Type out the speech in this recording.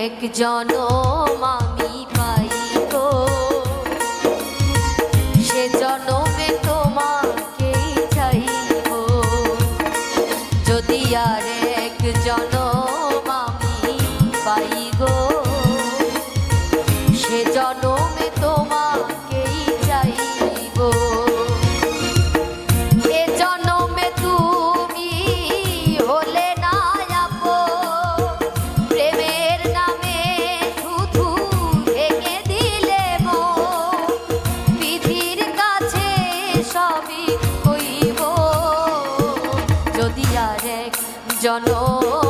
এক জনম আমি পাই গো, সে জনমে তোমাকেই চাইব। যদি আর এক জনম আমি পাই গো, সে জনমে তোমাকেই চাইব। এ জনমে তুমি হলে না আপন, প্রেমের নামে শুধু ভেঙে দিলে মন। বিধির কাছে সবই কইব, যদি আর এক জনম